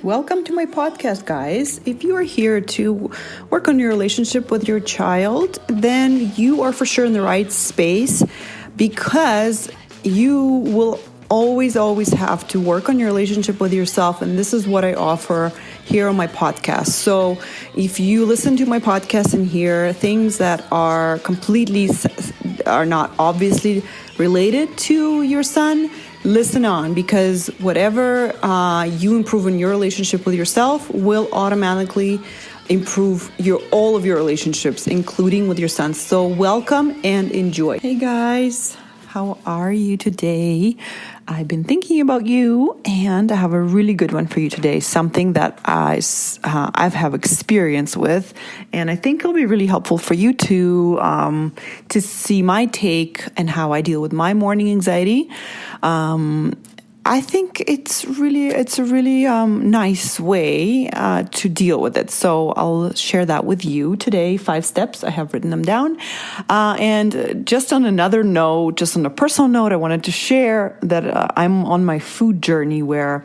Welcome to my podcast, guys. If you are here to work on your relationship with your child, then you are for sure in the right space because you will always have to work on your relationship with yourself. And this is what I offer here on my podcast. So if you listen to my podcast and hear things that are not obviously related to your son, listen on, because whatever you improve in your relationship with yourself will automatically improve all of your relationships, including with your son. So welcome and enjoy. Hey guys, how are you today? I've been thinking about you, and I have a really good one for you today. Something that I've have experience with, and I think it'll be really helpful for you to see my take and how I deal with my morning anxiety. I think it's a really nice way to deal with it. So I'll share that with you today. 5 steps. I have written them down. And just on another note, just on a personal note, I wanted to share that I'm on my food journey where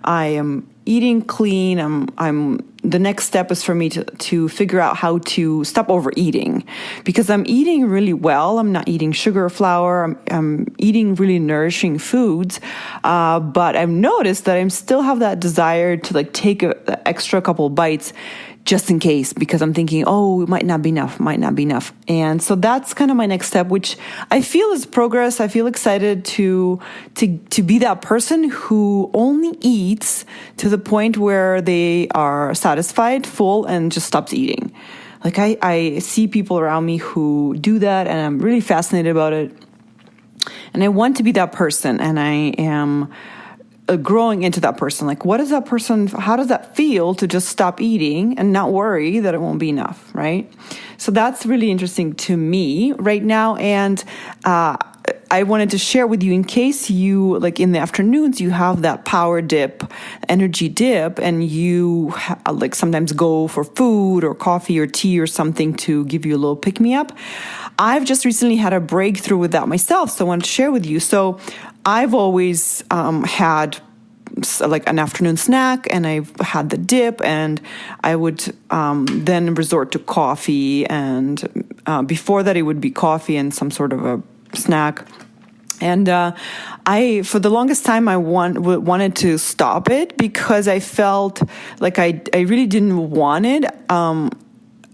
I am eating clean. The next step is for me to figure out how to stop overeating, because I'm eating really well. I'm not eating sugar or flour. I'm eating really nourishing foods. But I've noticed that I still have that desire to take an extra couple bites just in case, because I'm thinking, it might not be enough. And so that's kind of my next step, which I feel is progress. I feel excited to be that person who only eats to the point where they are satisfied, full, and just stops eating. I see people around me who do that, and I'm really fascinated about it. And I want to be that person, and I am growing into that person. What is that person? How does that feel to just stop eating and not worry that it won't be enough, right? So that's really interesting to me right now. And I wanted to share with you, in case you, in the afternoons, you have that power dip, energy dip, and you sometimes go for food or coffee or tea or something to give you a little pick-me-up. I've just recently had a breakthrough with that myself, so I wanted to share with you. So I've always had an afternoon snack, and I've had the dip, and I would then resort to coffee, and before that it would be coffee and some sort of a snack. And for the longest time, I wanted to stop it because I felt like I really didn't want it.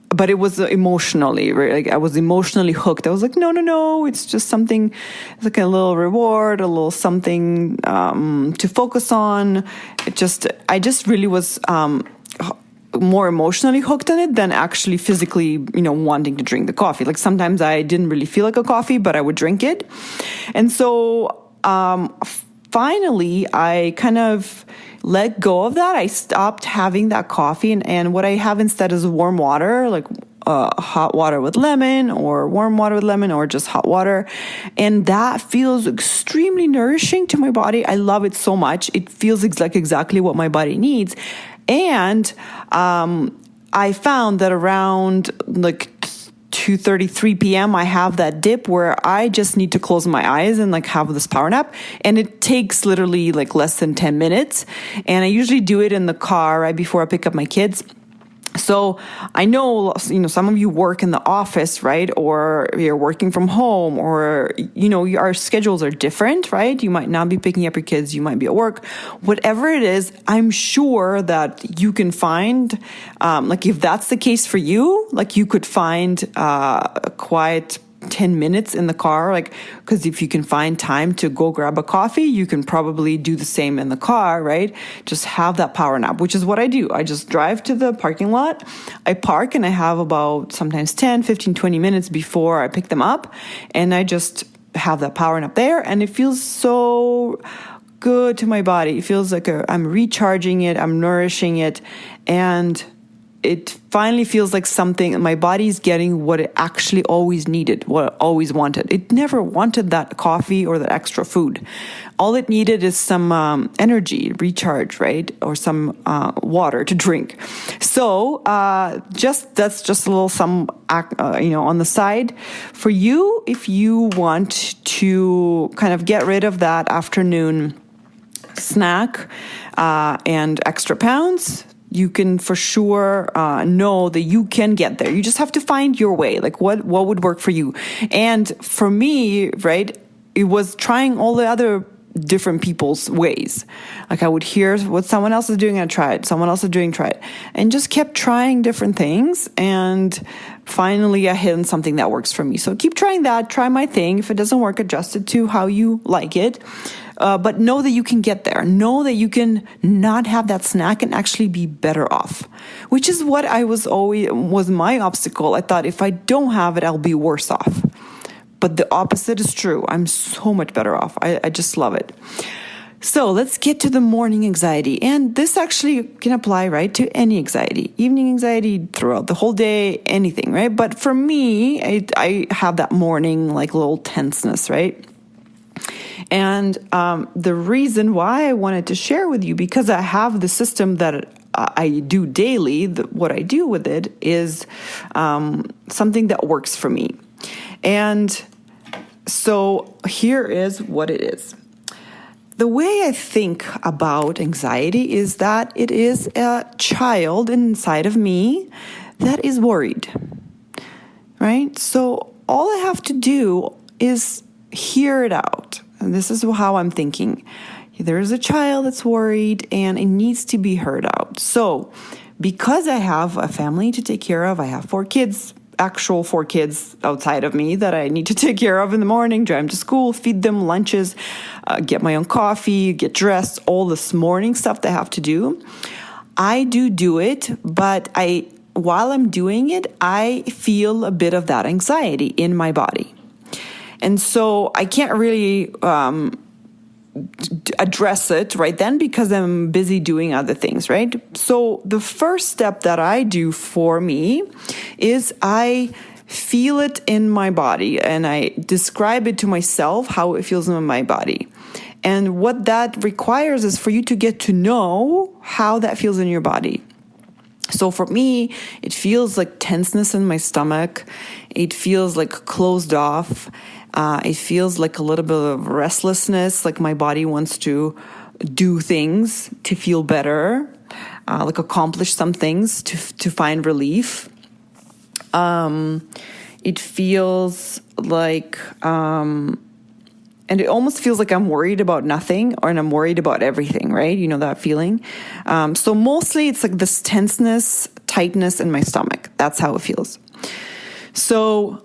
But it was emotionally, right? I was emotionally hooked. I was like, no, it's just something, a little reward, a little something to focus on. I just really was more emotionally hooked on it than actually physically, wanting to drink the coffee. Sometimes I didn't really feel like a coffee, but I would drink it. And so finally, I kind of let go of that. I stopped having that coffee, and what I have instead is warm water, hot water with lemon, or warm water with lemon, or just hot water. And that feels extremely nourishing to my body. I love it so much. It feels like exactly what my body needs. And I found that around 2:33 p.m. I have that dip where I just need to close my eyes and have this power nap, and it takes literally less than 10 minutes. And I usually do it in the car right before I pick up my kids. So I know, some of you work in the office, right? Or you're working from home, or, our schedules are different, right? You might not be picking up your kids. You might be at work. Whatever it is, I'm sure that you can find, if that's the case for you, you could find a quiet 10 minutes in the car, because if you can find time to go grab a coffee, you can probably do the same in the car, right? Just have that power nap, which is what I do. I just drive to the parking lot, I park, and I have about sometimes 10, 15, 20 minutes before I pick them up, and I just have that power nap there, and it feels so good to my body. It feels like I'm recharging it, I'm nourishing it, and it finally feels like something, my body's getting what it actually always needed, what it always wanted. It never wanted that coffee or that extra food. All it needed is some energy, recharge, right? Or some water to drink. So that's just a little on the side for you, if you want to kind of get rid of that afternoon snack and extra pounds, you can for sure know that you can get there. You just have to find your way, like what would work for you. And for me, right, it was trying all the other different people's ways. Like I would hear what someone else is doing and try it. Someone else is doing, try it. And just kept trying different things. And finally I hit on something that works for me. So keep trying that, try my thing. If it doesn't work, adjust it to how you like it. But know that you can get there. Know that you can not have that snack and actually be better off, which is what was my obstacle. I thought if I don't have it, I'll be worse off. But the opposite is true. I'm so much better off. I just love it. So let's get to the morning anxiety. And this actually can apply, right, to any anxiety. Evening anxiety, throughout the whole day, anything, right? But for me, I have that morning, like, little tenseness, right? And the reason why I wanted to share with you, because I have the system that I do daily, what I do with it is something that works for me. And so here is what it is. The way I think about anxiety is that it is a child inside of me that is worried, right? So all I have to do is hear it out. And this is how I'm thinking. There is a child that's worried and it needs to be heard out. So because I have a family to take care of, I have 4 kids, actual 4 kids outside of me that I need to take care of in the morning, drive them to school, feed them lunches, get my own coffee, get dressed, all this morning stuff that I have to do. I do it, but while I'm doing it, I feel a bit of that anxiety in my body. And so I can't really address it right then because I'm busy doing other things, right? So the first step that I do for me is I feel it in my body and I describe it to myself how it feels in my body. And what that requires is for you to get to know how that feels in your body. So for me, it feels like tenseness in my stomach. It feels like closed off. It feels like a little bit of restlessness, like my body wants to do things to feel better, like accomplish some things to find relief. It feels like, and it almost feels like I'm worried about nothing and I'm worried about everything, right? You know that feeling? So mostly it's like this tenseness, tightness in my stomach. That's how it feels. So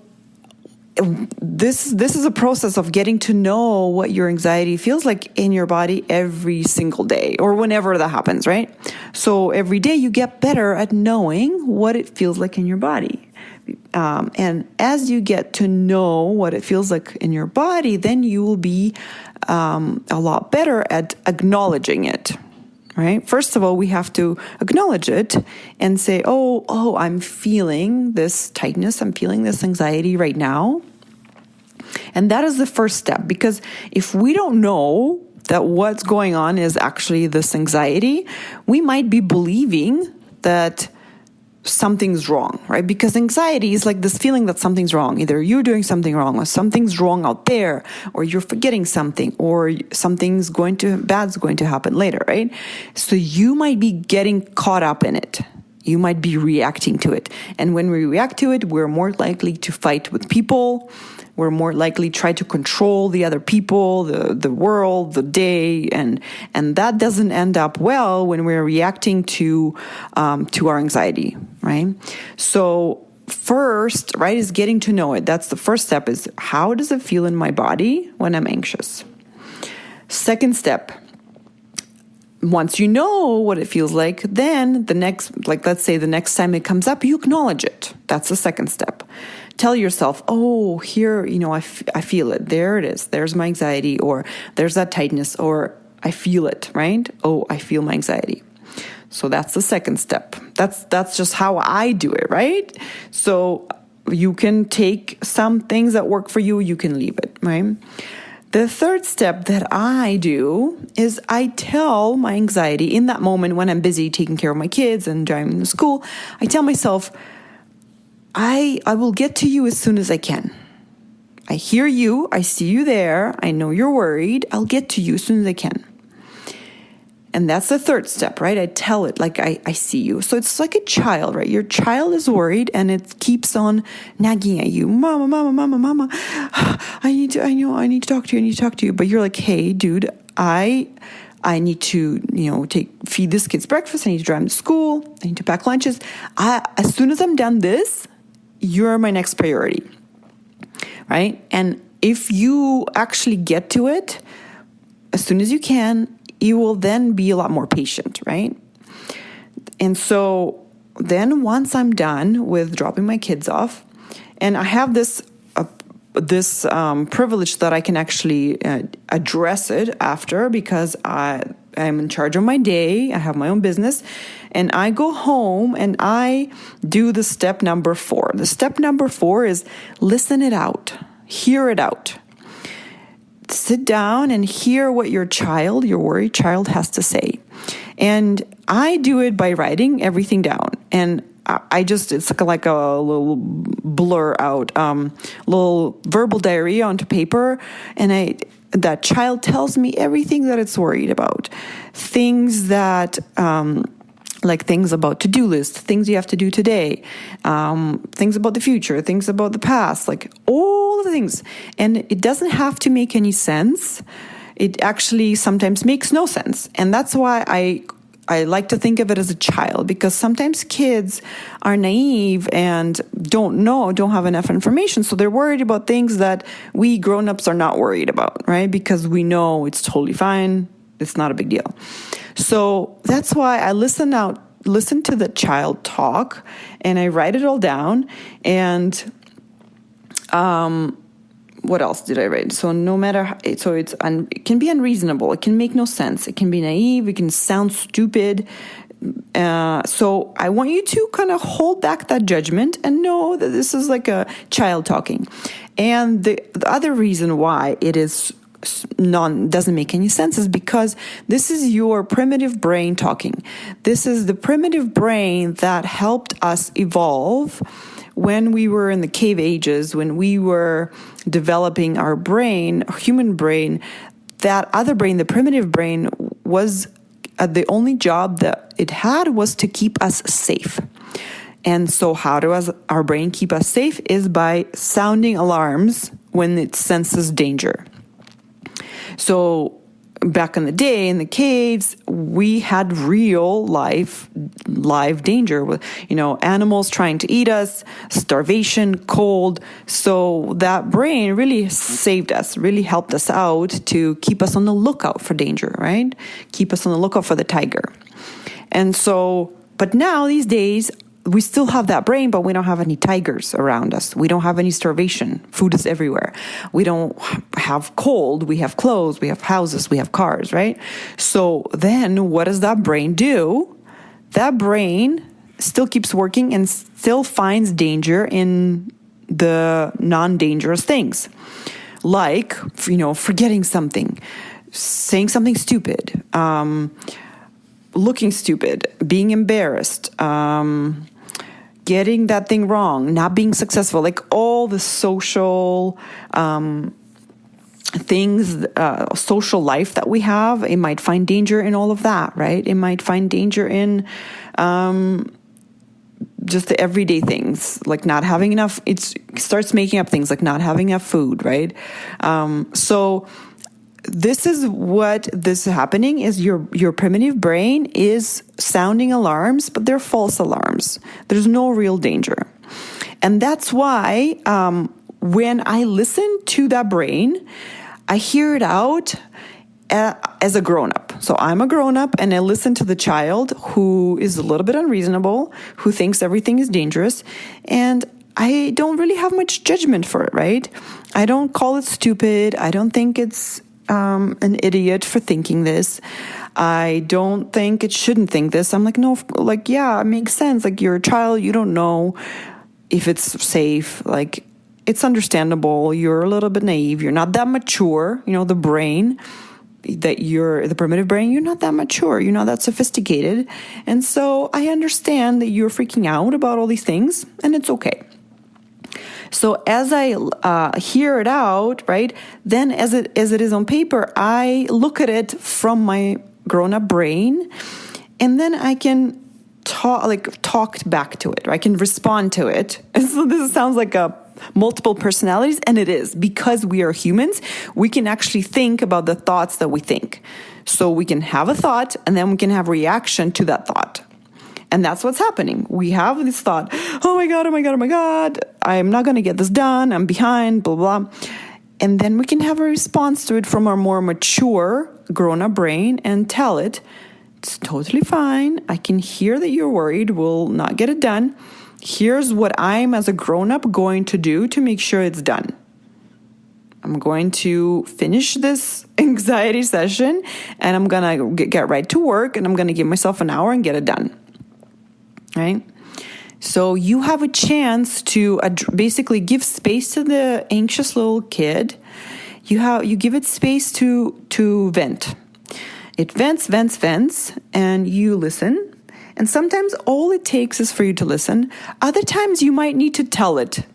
this is a process of getting to know what your anxiety feels like in your body every single day or whenever that happens, right? So every day you get better at knowing what it feels like in your body. And as you get to know what it feels like in your body, then you will be a lot better at acknowledging it, right? First of all, we have to acknowledge it and say, oh, I'm feeling this tightness. I'm feeling this anxiety right now. And that is the first step, because if we don't know that what's going on is actually this anxiety, we might be believing that something's wrong, right? Because anxiety is like this feeling that something's wrong. Either you're doing something wrong or something's wrong out there, or you're forgetting something, or something's bad's going to happen later, right? So you might be getting caught up in it. You might be reacting to it. And when we react to it, we're more likely to fight with people. We're more likely to try to control the other people, the world, the day, and that doesn't end up well when we're reacting to our anxiety, right? So first, right, is getting to know it. That's the first step, is how does it feel in my body when I'm anxious? Second step, once you know what it feels like, then the next, like let's say the next time it comes up, you acknowledge it. That's the second step. Tell yourself, oh, here, I feel it. There it is. There's my anxiety, or there's that tightness, or I feel it, right? Oh, I feel my anxiety. So that's the second step. That's just how I do it, right? So you can take some things that work for you, you can leave it, right? The third step that I do is I tell my anxiety in that moment when I'm busy taking care of my kids and driving them to school. I tell myself, I will get to you as soon as I can. I hear you. I see you there. I know you're worried. I'll get to you as soon as I can. And that's the third step, right? I tell it like I see you. So it's like a child, right? Your child is worried and it keeps on nagging at you. Mama, mama, mama, mama. I need to talk to you. I need to talk to you. But you're like, hey, dude, I need to, feed this kid's breakfast. I need to drive him to school. I need to pack lunches. As soon as I'm done this, you're my next priority, right? And if you actually get to it as soon as you can, you will then be a lot more patient, right? And so then once I'm done with dropping my kids off, and I have this privilege that I can actually address it after, because I'm in charge of my day. I have my own business, and I go home and I do the step number 4. The step number 4 is listen it out, hear it out. Sit down and hear what your worried child has to say. And I do it by writing everything down. And it's like a little blur out, little verbal diarrhea onto paper. And that child tells me everything that it's worried about. Things that, like things about to-do list, things you have to do today, things about the future, things about the past, like all of the things. And it doesn't have to make any sense. It actually sometimes makes no sense. And that's why I like to think of it as a child, because sometimes kids are naive and don't have enough information. So they're worried about things that we grown-ups are not worried about, right? Because we know it's totally fine. It's not a big deal. So that's why I listen to the child talk, and I write it all down. And what else did I write? So it can be unreasonable. It can make no sense. It can be naive. It can sound stupid. So I want you to kind of hold back that judgment and know that this is like a child talking. And the other reason why it is doesn't make any sense is because this is your primitive brain talking. This is the primitive brain that helped us evolve when we were in the cave ages, when we were developing our brain, human brain. That other brain, the primitive brain, was the only job that it had was to keep us safe. And so how does our brain keep us safe? Is by sounding alarms when it senses danger. So back in the day, in the caves, we had real live danger with, animals trying to eat us, starvation, cold. So that brain really saved us, really helped us out to keep us on the lookout for danger, right? Keep us on the lookout for the tiger. And so, but now these days, we still have that brain, but we don't have any tigers around us. We don't have any starvation. Food is everywhere. We don't have cold. We have clothes. We have houses. We have cars, right? So then what does that brain do? That brain still keeps working and still finds danger in the non-dangerous things. Like, forgetting something, saying something stupid, looking stupid, being embarrassed, getting that thing wrong, not being successful, like all the social things, social life that we have. It might find danger in all of that, right? It might find danger in just the everyday things, like not having enough. It starts making up things like not having enough food, right? So this is what this is happening is your primitive brain is sounding alarms, but they're false alarms. There's no real danger. And that's why when I listen to that brain, I hear it out as a grown-up. So I'm a grown-up and I listen to the child who is a little bit unreasonable, who thinks everything is dangerous, and I don't really have much judgment for it, right? I don't call it stupid. I don't think it's an idiot for thinking this. I don't think it shouldn't think this. I'm like, no, like, yeah, it makes sense. Like, you're a child, you don't know if it's safe. Like, it's understandable. You're a little bit naive. You're not that mature. The brain the primitive brain, you're not that mature. You're not that sophisticated. And so I understand that you're freaking out about all these things, and it's okay. So as I hear it out, right, then as it is on paper, I look at it from my grown-up brain, and then I can talk back to it, or I can respond to it. And so this sounds like a multiple personalities, and it is, because we are humans. We can actually think about the thoughts that we think. So we can have a thought, and then we can have reaction to that thought. And that's what's happening. We have this thought, oh my God, I'm not going to get this done, I'm behind, blah, blah. And then we can have a response to it from our more mature, grown-up brain and tell it, it's totally fine. I can hear that you're worried. We'll not get it done. Here's what I'm, as a grown-up, going to do to make sure it's done. I'm going to finish this anxiety session, and I'm going to get right to work, and I'm going to give myself an hour and get it done. Right? So you have a chance to basically give space to the anxious little kid. You give it space to vent. It vents, and you listen. And sometimes all it takes is for you to listen. Other times you might need to tell it,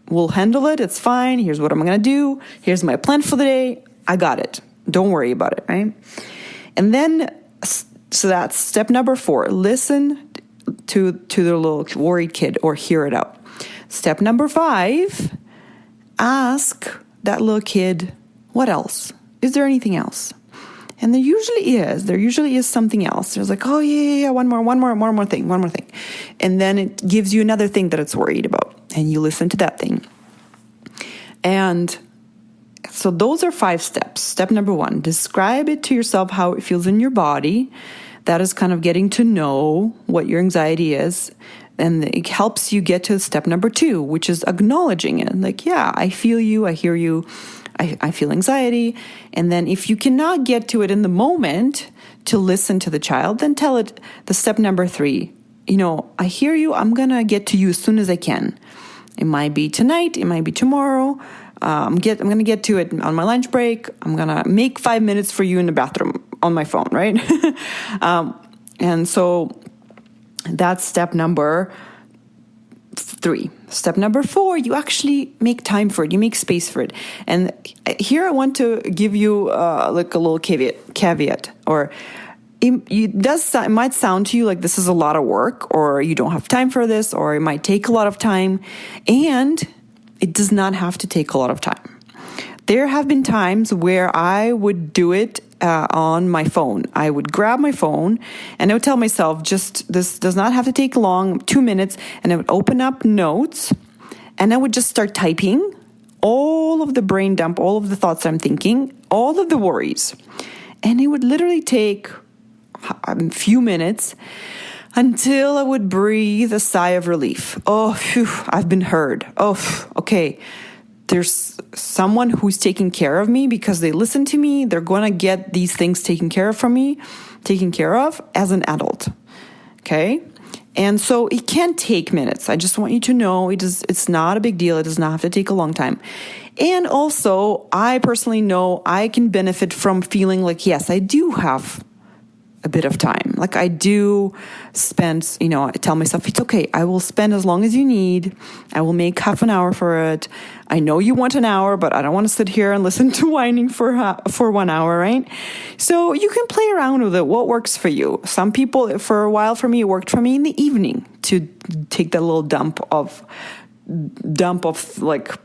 we'll handle it, it's fine, here's what I'm going to do, here's my plan for the day, I got it. Don't worry about it, right? And then, so that's step number 4, listen to the little worried kid, or hear it out. Step number 5, ask that little kid, what else? Is there anything else? And there usually is something else. There's like, oh yeah, one more thing. And then it gives you another thing that it's worried about, and you listen to that thing. And so those are 5 steps. Step number 1, describe it to yourself how it feels in your body. That is kind of getting to know what your anxiety is. And it helps you get to step number 2, which is acknowledging it. Like, yeah, I feel you, I hear you, I feel anxiety. And then if you cannot get to it in the moment to listen to the child, then tell it the step number 3. I hear you, I'm going to get to you as soon as I can. It might be tonight, it might be tomorrow. I'm going to get to it on my lunch break. I'm going to make 5 minutes for you in the bathroom on my phone, right? And so that's step number 3. Step number 4, you actually make time for it. You make space for it. And here I want to give you like a little caveat, or it might sound to you like this is a lot of work, or you don't have time for this, or it might take a lot of time. And it does not have to take a lot of time. There have been times where I would do it on my phone. I would grab my phone and I would tell myself, this does not have to take long, 2 minutes. And I would open up notes and I would just start typing all of the brain dump, all of the thoughts I'm thinking, all of the worries. And it would literally take a few minutes until I would breathe a sigh of relief. Oh, phew, I've been heard. Oh, okay. There's someone who's taking care of me because they listen to me. They're going to get these things taken care of as an adult. Okay? And so it can take minutes. I just want you to know it's not a big deal. It does not have to take a long time. And also, I personally know I can benefit from feeling like, yes, I do have a bit of time. Like I do spend, I tell myself, it's okay. I will spend as long as you need. I will make half an hour for it. I know you want an hour, but I don't want to sit here and listen to whining for 1 hour, right? So you can play around with it. What works for you? Some people, for a while for me, it worked for me in the evening to take that little dump of like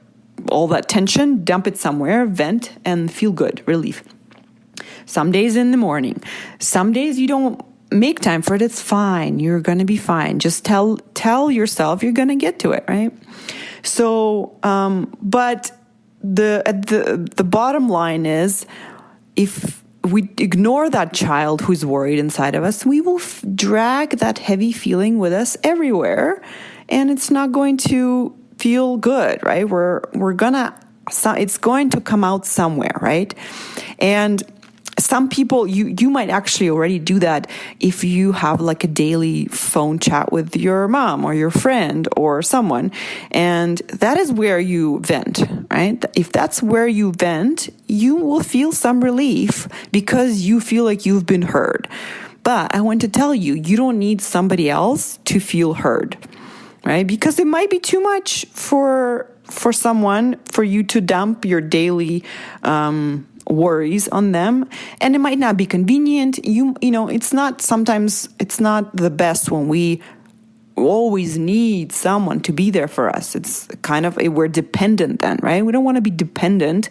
all that tension, dump it somewhere, vent, and feel good, relief. Some days in the morning. Some days you don't make time for it. It's fine. You're going to be fine. Just tell yourself you're going to get to it, right? So, but the bottom line is, if we ignore that child who's worried inside of us, we will drag that heavy feeling with us everywhere, and it's not going to feel good, right? It's going to come out somewhere, right? And some people, you might actually already do that if you have like a daily phone chat with your mom or your friend or someone. And that is where you vent, right? If that's where you vent, you will feel some relief because you feel like you've been heard. But I want to tell you, you don't need somebody else to feel heard, right? Because it might be too much for someone, for you to dump your daily worries on them, and it might not be convenient. It's not the best when we always need someone to be there for us. It's kind of we're dependent then, right? We don't want to be dependent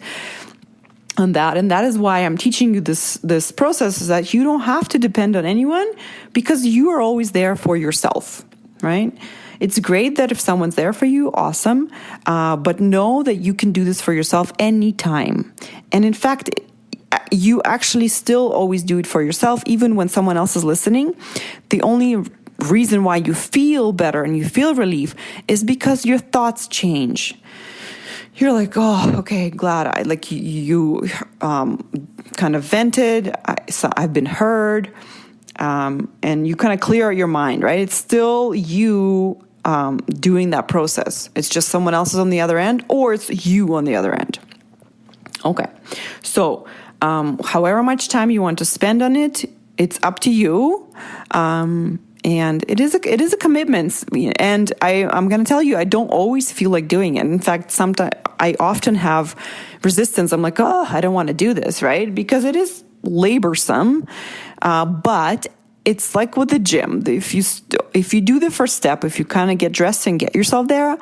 on that. And that is why I'm teaching you this process, is that you don't have to depend on anyone, because you are always there for yourself, right? It's great that if someone's there for you, awesome. But know that you can do this for yourself anytime. And in fact, you actually still always do it for yourself, even when someone else is listening. The only reason why you feel better and you feel relief is because your thoughts change. You're like, oh, okay, glad you kind of vented. I've been heard. And you kind of clear out your mind, right? It's still you doing that process. It's just someone else is on the other end, or it's you on the other end. Okay. So, however much time you want to spend on it, it's up to you. And it is a commitment. And I'm going to tell you, I don't always feel like doing it. In fact, sometimes I often have resistance. I'm like, oh, I don't want to do this, right? Because it is laborsome. But it's like with the gym. If you do the first step, if you kind of get dressed and get yourself there,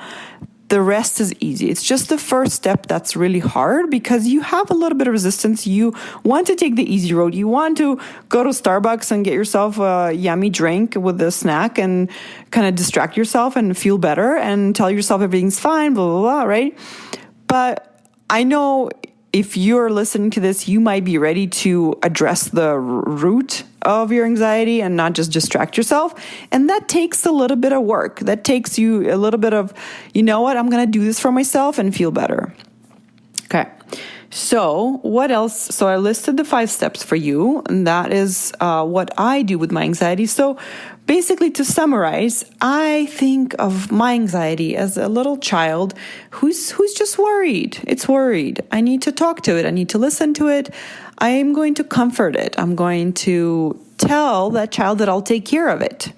the rest is easy. It's just the first step that's really hard, because you have a little bit of resistance. You want to take the easy road. You want to go to Starbucks and get yourself a yummy drink with a snack and kind of distract yourself and feel better and tell yourself everything's fine, blah, blah, blah, right? But I know if you're listening to this, you might be ready to address the root of your anxiety and not just distract yourself. And that takes a little bit of work. That takes you a little bit of, you know what, I'm going to do this for myself and feel better. Okay. So what else? So I listed the 5 steps for you, and that is what I do with my anxiety. So basically, to summarize, I think of my anxiety as a little child who's just worried. It's worried. I need to talk to it. I need to listen to it. I am going to comfort it. I'm going to tell that child that I'll take care of it.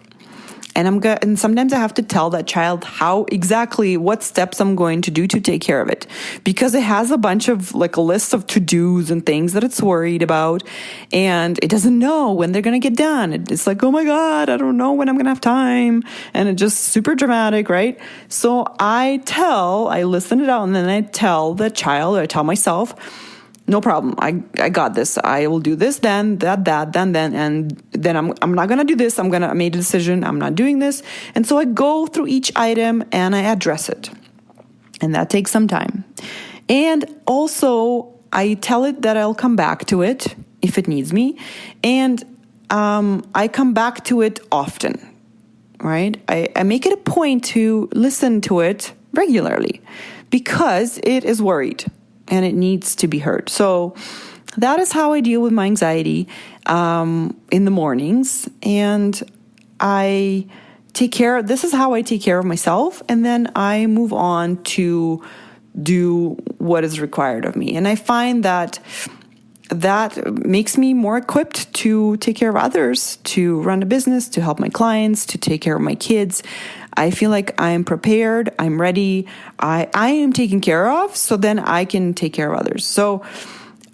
And sometimes I have to tell that child what steps I'm going to do to take care of it, because it has a bunch of a list of to-dos and things that it's worried about, and it doesn't know when they're going to get done. It's like, oh my God, I don't know when I'm going to have time. And it's just super dramatic, right? So I listen it out, and then I tell the child, or I tell myself, no problem. I got this. I will do this, then then, and then I'm not going to do this. I made a decision. I'm not doing this. And so I go through each item and I address it. And that takes some time. And also I tell it that I'll come back to it if it needs me. And I come back to it often, right? I make it a point to listen to it regularly, because it is worried and it needs to be heard. So that is how I deal with my anxiety in the mornings. And this is how I take care of myself. And then I move on to do what is required of me. And I find that makes me more equipped to take care of others, to run a business, to help my clients, to take care of my kids. I feel like I am prepared, I'm ready, I am taken care of, so then I can take care of others. So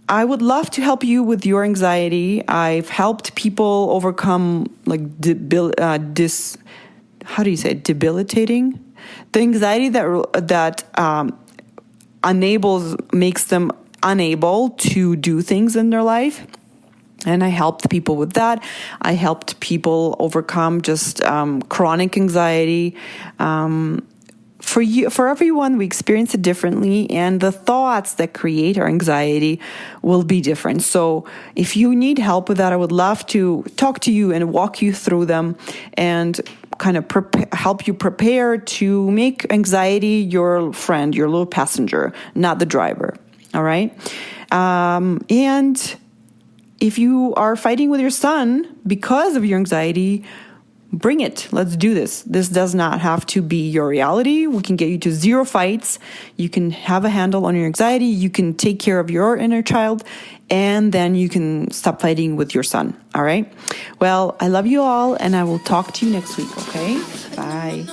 I would love to help you with your anxiety. I've helped people overcome debilitating? The anxiety that makes them unable to do things in their life. And I helped people with that. I helped people overcome just chronic anxiety. For everyone, we experience it differently, and the thoughts that create our anxiety will be different. So if you need help with that, I would love to talk to you and walk you through them and kind of help you prepare to make anxiety your friend, your little passenger, not the driver. All right? And if you are fighting with your son because of your anxiety, bring it. Let's do this. This does not have to be your reality. We can get you to 0 fights. You can have a handle on your anxiety. You can take care of your inner child, and then you can stop fighting with your son. All right? Well, I love you all, and I will talk to you next week, okay? Bye.